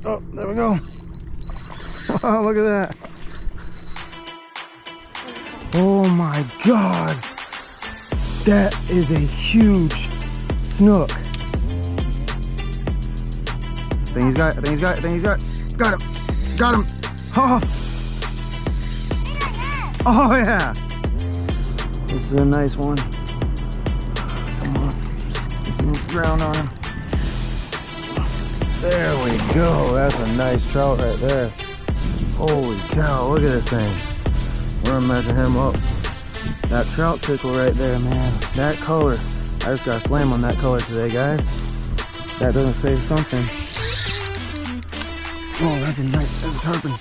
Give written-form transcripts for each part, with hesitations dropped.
Oh, there we go. Wow, look at that. Oh my God. That is a huge snook. I think he's got it. I think he's got it. I think he's got it. Got him. Got him. Oh. Oh yeah. This is a nice one. Come on. Get some ground on him. There we go. That's a nice trout right there. Holy cow, look at this thing. We're gonna measure him up. That trout tickle right there, man. That color. I just got slammed on that color today, guys. That doesn't say something. Oh, that's a tarpon.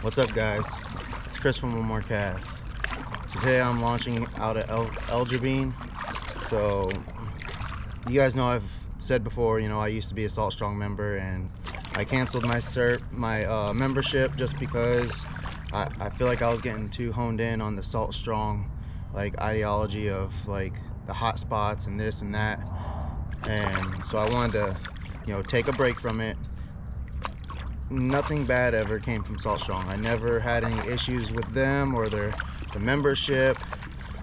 What's up, guys? It's Chris from One More Cast. So today I'm launching out at El Jabin. So you guys know I've said before, I used to be a Salt Strong member, and I canceled my membership just because I feel like I was getting too honed in on the Salt Strong ideology of the hot spots and this and that, and so I wanted to take a break from it. Nothing bad ever came from Salt Strong. I never had any issues with them or the membership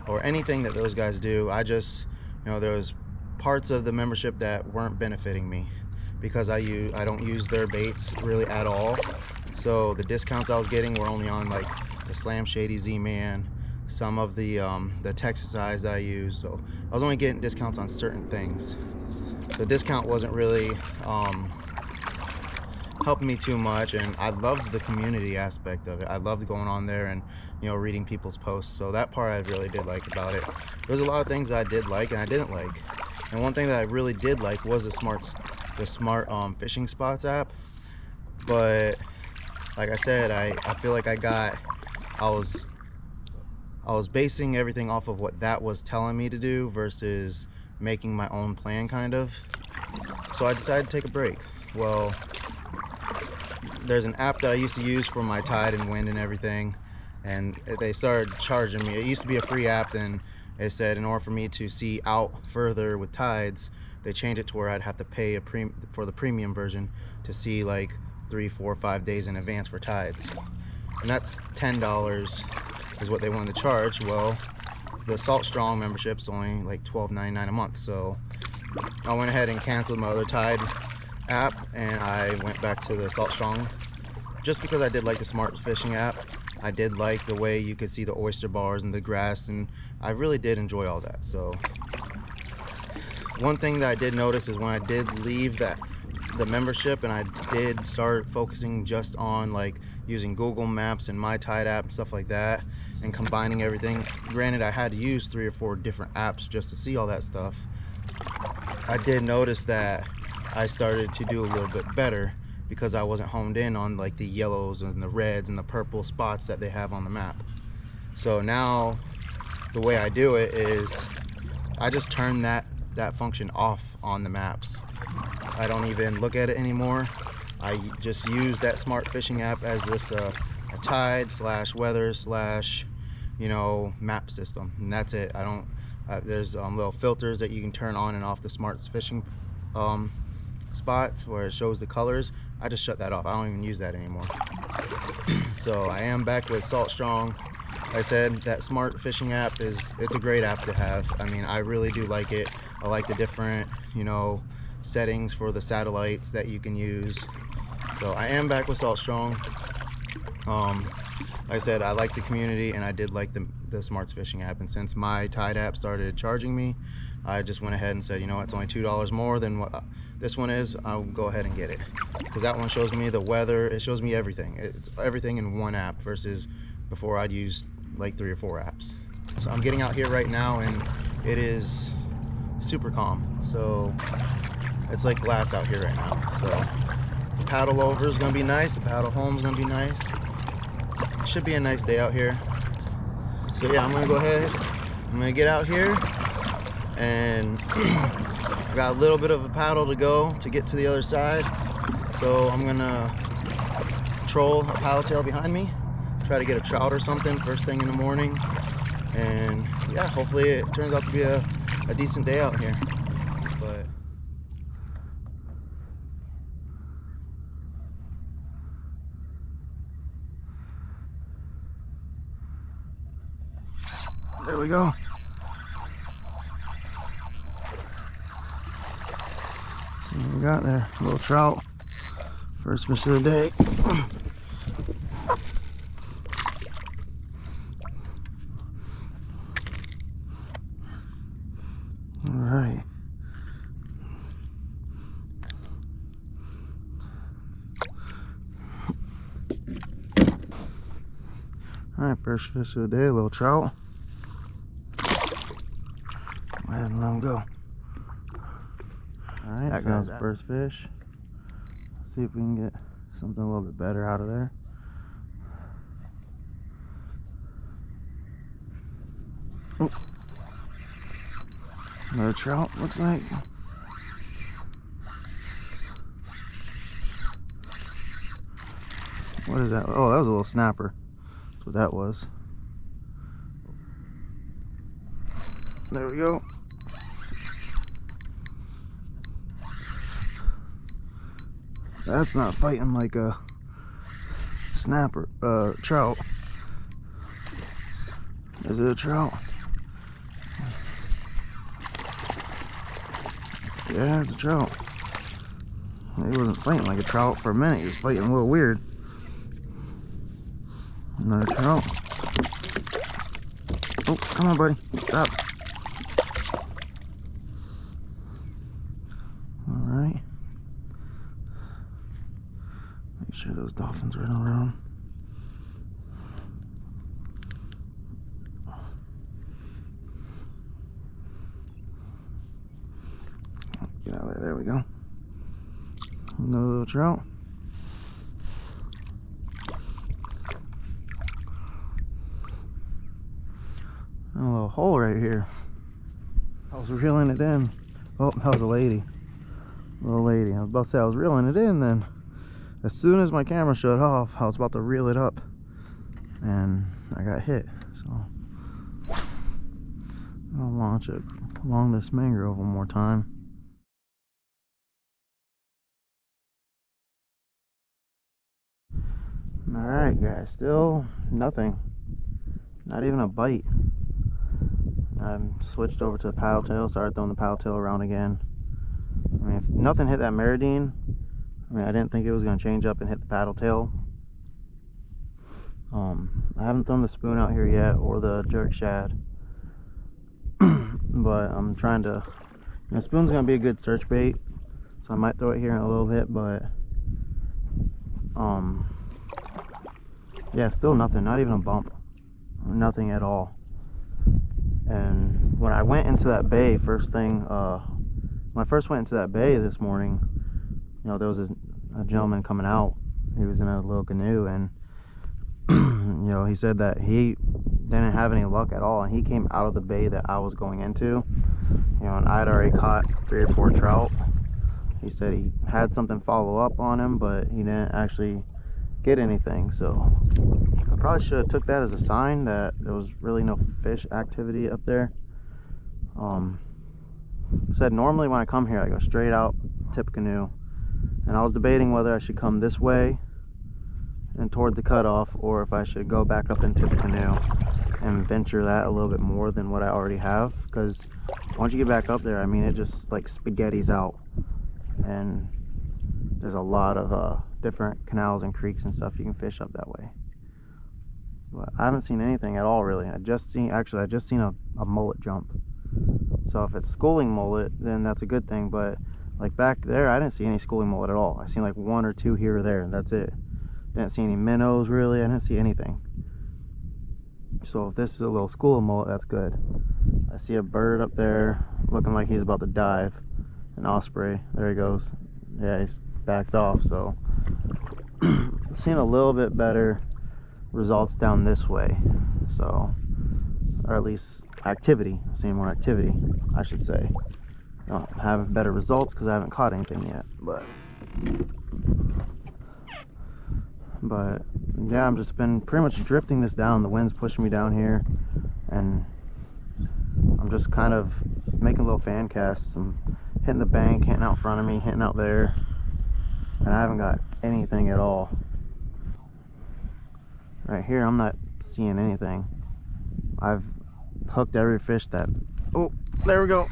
or anything that those guys do. I just there was parts of the membership that weren't benefiting me because I don't use their baits really at all. So the discounts I was getting were only on the Slam Shady Z-Man, some of the Texas Eyes I use. So I was only getting discounts on certain things. So discount wasn't really helping me too much, and I loved the community aspect of it. I loved going on there and reading people's posts. So that part I really did like about it. There's a lot of things that I did like and I didn't like. And one thing that I really did like was the smart fishing spots app. But like I said, I feel like I was basing everything off of what that was telling me to do versus making my own plan, kind of. So I decided to take a break. Well, there's an app that I used to use for my tide and wind and everything, and they started charging me. It used to be a free app, then they said in order for me to see out further with tides, they changed it to where I'd have to pay for the premium version to see 3, 4, 5 days in advance for tides, and that's $10 is what they wanted to charge. Well, the Salt Strong membership's only $12.99 a month, so I went ahead and canceled my other tide app and I went back to the Salt Strong just because I did like the smart fishing app. I did like the way you could see the oyster bars and the grass, and I really did enjoy all that. So one thing that I did notice is when I did leave the membership and I did start focusing just on using Google Maps and my Tide app and stuff like that and combining everything. Granted, I had to use 3 or 4 different apps just to see all that stuff. I did notice that I started to do a little bit better because I wasn't honed in on the yellows and the reds and the purple spots that they have on the map. So now the way I do it is I just turn that function off on the maps. I don't even look at it anymore. I just use that smart fishing app as just a tide / weather / map system, and that's it. I don't there's little filters that you can turn on and off the smart fishing spots where it shows the colors. I just shut that off. I don't even use that anymore. So I am back with Salt Strong. Like I said, that smart fishing app it's a great app to have. I mean, I really do like it. I like the different settings for the satellites that you can use. So I am back with Salt Strong. Like I said, I like the community and I did like the Smarts Fishing app, and since my Tide app started charging me, I just went ahead and said, it's only $2 more than what this one is. I'll go ahead and get it because that one shows me the weather. It shows me everything. It's everything in one app versus before I'd use 3 or 4 apps. So I'm getting out here right now and it is super calm. So it's like glass out here right now. So the paddle over is gonna be nice. The paddle home is gonna be nice. It should be a nice day out here. So yeah, I'm gonna go ahead. I'm gonna get out here and got a little bit of a paddle to go to get to the other side. So I'm gonna troll a paddle tail behind me, try to get a trout or something first thing in the morning, And yeah, hopefully it turns out to be a decent day out here. But there we go. See what we got there. A little trout. First fish of the day. All right. All right, first fish of the day, a little trout. Go ahead and let him go. All right, that goes the first fish. Let's see if we can get something a little bit better out of there. Oh. Another trout, looks like. What is that? Oh, that was a little snapper. That's what that was. There we go. That's not fighting like a snapper, trout. Is it a trout? Yeah, it's a trout. He wasn't fighting like a trout for a minute. He was fighting a little weird. Another trout. Oh, come on, buddy. Stop. Alright. Make sure those dolphins are around. Get out of there. There we go. Another little trout. A little hole right here. I was reeling it in. Oh, that was a lady. Little lady. I was about to say I was reeling it in, then as soon as my camera shut off, I was about to reel it up and I got hit. So I'll launch it along this mangrove one more time. Alright guys, still nothing. Not even a bite. I've switched over to the paddle tail, started throwing the paddle tail around again. I mean, if nothing hit that Meridine, I mean, I didn't think it was going to change up and hit the paddle tail. I haven't thrown the spoon out here yet, or the jerk shad. But I'm trying to, you know, spoon's going to be a good search bait, so I might throw it here in a little bit, but yeah, still nothing, not even a bump, nothing at all. And when I went into that bay first thing, when I first went into that bay this morning, you know, there was a gentleman coming out. He was in a little canoe, and you know, he said that he didn't have any luck at all, and he came out of the bay that I was going into, you know, and I had already caught 3 or 4 trout. He said he had something follow up on him, but he didn't actually get anything. So I probably should have took that as a sign that there was really no fish activity up there. Said normally when I come here I go straight out Tippecanoe, and I was debating whether I should come this way and toward the cutoff, or if I should go back up in Tippecanoe and venture that a little bit more than what I already have, because once you get back up there, I mean, it just like spaghettis out, and there's a lot of different canals and creeks and stuff you can fish up that way. But I haven't seen anything at all really. I just seen a mullet jump. So if it's schooling mullet, then that's a good thing. But like back there, I didn't see any schooling mullet at all. I seen like 1 or 2 here or there, and that's it. Didn't see any minnows really. I didn't see anything. So if this is a little school of mullet, that's good. I see a bird up there looking like he's about to dive. An osprey. There he goes. Yeah, he's backed off. So seeing a little bit better results down this way. So, or at least activity. Seeing more activity, I should say. I don't have better results because I haven't caught anything yet. But yeah, I'm just been pretty much drifting this down. The wind's pushing me down here. and I'm just kind of making little fan casts. I'm hitting the bank, hitting out front of me, hitting out there, and I haven't got anything at all. Right here, I'm not seeing anything. I've hooked every fish that... Oh, there we go.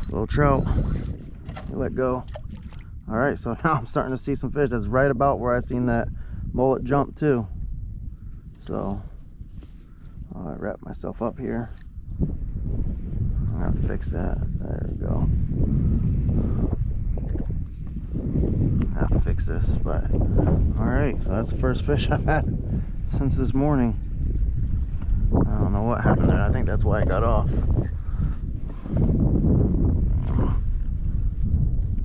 Little trout. Let go. All right, so now I'm starting to see some fish. That's right about where I seen that mullet jump too. So I'll wrap myself up here. I'm gonna have to fix that. There we go. I have to fix this, but all right. So that's the first fish I've had since this morning. I don't know what happened there. I think that's why I got off.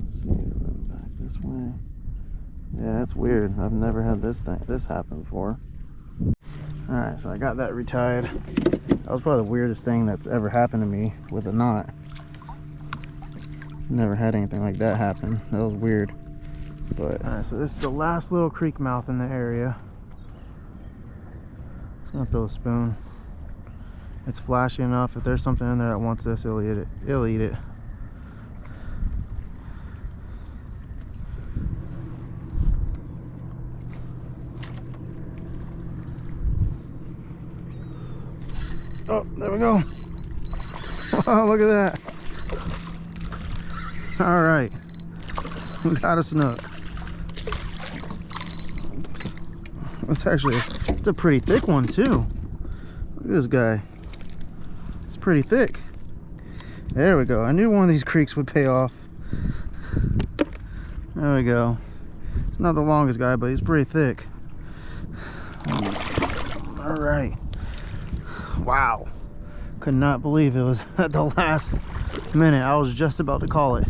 Let's see, back this way. Yeah, that's weird. I've never had this happen before. All right, so I got that retied. That was probably the weirdest thing that's ever happened to me with a knot. Never had anything like that happen. That was weird. But all right, so this is the last little creek mouth in the area. Just gonna throw a spoon. It's flashy enough. If there's something in there that wants this, it'll eat it. It'll eat it. Oh, there we go. Oh, look at that. All right, we got a snook. It's a pretty thick one too. Look at this guy. It's pretty thick. There we go. I knew one of these creeks would pay off. There we go. It's not the longest guy, but he's pretty thick. All right. Wow. Could not believe it was at the last minute. I was just about to call it.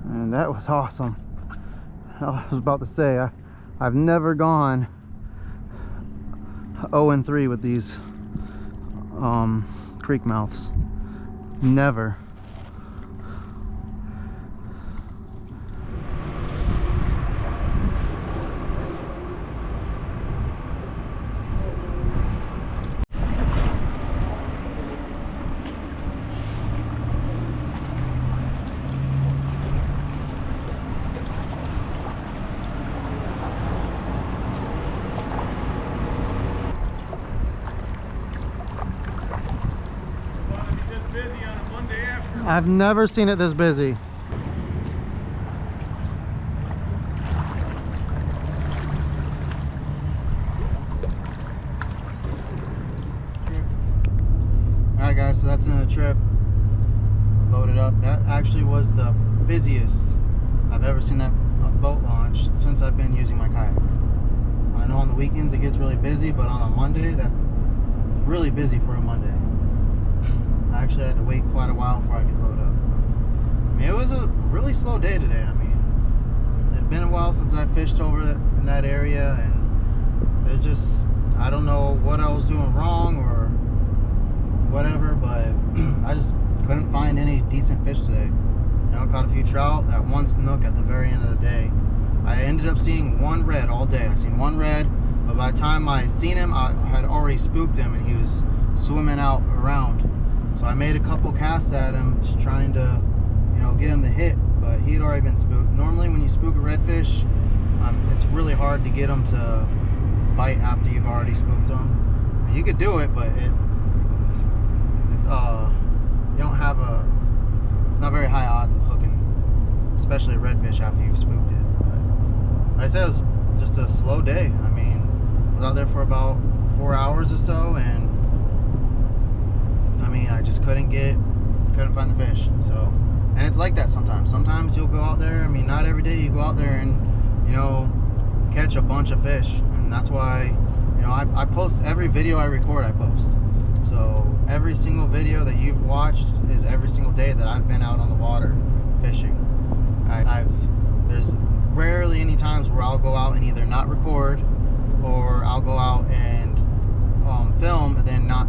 And that was awesome. I was about to say, I've never gone 0-3 with these creek mouths. Never. I've never seen it this busy. Alright guys, so that's another trip. Loaded up. That actually was the busiest I've ever seen that boat launch since I've been using my kayak. I know on the weekends it gets really busy, but on a Monday, that's really busy for a Monday. I actually had to wait quite a while before I could load up. I mean, it was a really slow day today. I mean, it had been a while since I fished over in that area, and it just, I don't know what I was doing wrong or whatever, but I just couldn't find any decent fish today. You know, I caught a few trout, that one snook at the very end of the day. I ended up seeing one red all day. I seen one red, but by the time I seen him, I had already spooked him, and he was swimming out around. So I made a couple casts at him, just trying to, you know, get him to hit, but he had already been spooked. Normally when you spook a redfish, it's really hard to get them to bite after you've already spooked them. You could do it, but it's you don't have it's not very high odds of hooking, especially a redfish after you've spooked it. But like I said, it was just a slow day. I mean, I was out there for about 4 hours or so, and I mean, I just couldn't find the fish. So, and it's like that sometimes. Sometimes you'll go out there. I mean, not every day you go out there and, you know, catch a bunch of fish. And that's why, you know, I post every video I record, I post. So every single video that you've watched is every single day that I've been out on the water fishing. There's rarely any times where I'll go out and either not record, or I'll go out and film and then not.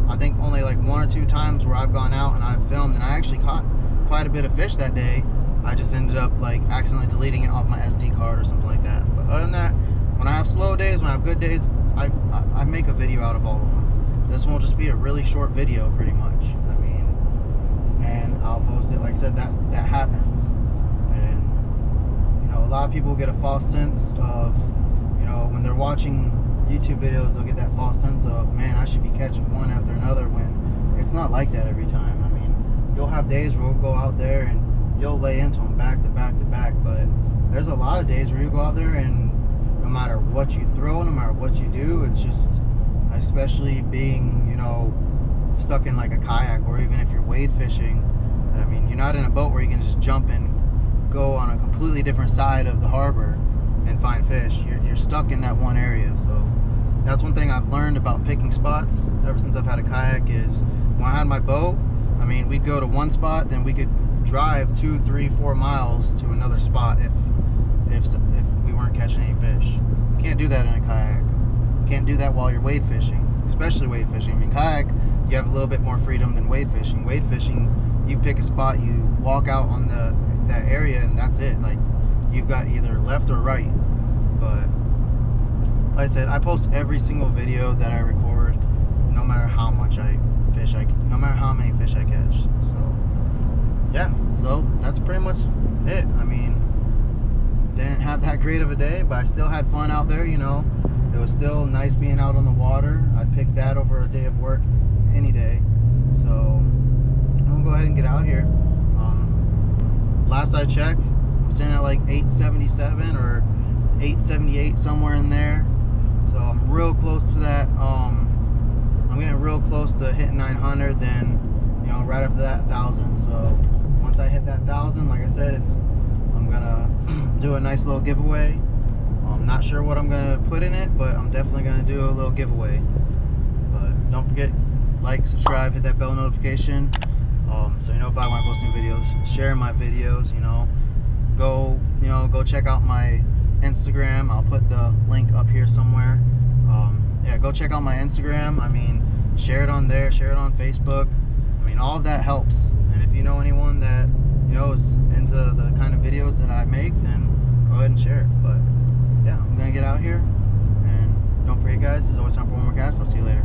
I think only like 1 or 2 times where I've gone out and I've filmed and I actually caught quite a bit of fish that day. I just ended up like accidentally deleting it off my SD card or something like that. But other than that, when I have slow days, when I have good days, I make a video out of all of them. This one will just be a really short video, pretty much. I mean, and I'll post it. Like I said, that happens. And you know, a lot of people get a false sense of, you know, when they're watching YouTube videos, they'll get that false sense of, man, I should be catching one after another, when it's not like that every time. I mean, you'll have days where we'll go out there and you'll lay into them back to back to back, but there's a lot of days where you go out there and no matter what you throw, no matter what you do, it's just, especially being, you know, stuck in like a kayak, or even if you're wade fishing, I mean, you're not in a boat where you can just jump and go on a completely different side of the harbor and find fish. You're stuck in that one area. So that's one thing I've learned about picking spots ever since I've had a kayak, is when I had my boat, I mean, we'd go to one spot, then we could drive 2, 3, 4 miles to another spot if we weren't catching any fish. You can't do that in a kayak. You can't do that while you're wade fishing, especially wade fishing. I mean, kayak, you have a little bit more freedom than wade fishing. Wade fishing, you pick a spot, you walk out on that area, and that's it. Like, you've got either left or right. But like I said, I post every single video that I record, no matter how much I fish, no matter how many fish I catch. So yeah, so that's pretty much it. I mean, didn't have that great of a day, but I still had fun out there, you know. It was still nice being out on the water. I'd pick that over a day of work any day. So I'm gonna go ahead and get out here. Last I checked, I'm sitting at like 877 or 878, somewhere in there. So I'm real close to that. I'm getting real close to hitting 900. Then, you know, right after that, 1,000. So once I hit that 1,000, like I said, I'm gonna do a nice little giveaway. I'm not sure what I'm gonna put in it, but I'm definitely gonna do a little giveaway. But don't forget, like, subscribe, hit that bell notification, so you know if I'm posting videos. Share my videos. You know, go check out my Instagram. I'll put the link up here somewhere. Yeah, go check out my Instagram. I mean, share it on there, share it on Facebook. I mean, all of that helps. And if you know anyone that, you know, is into the kind of videos that I make, then go ahead and share it. But yeah, I'm gonna get out here, and don't forget, guys, there's always time for one more cast. I'll see you later.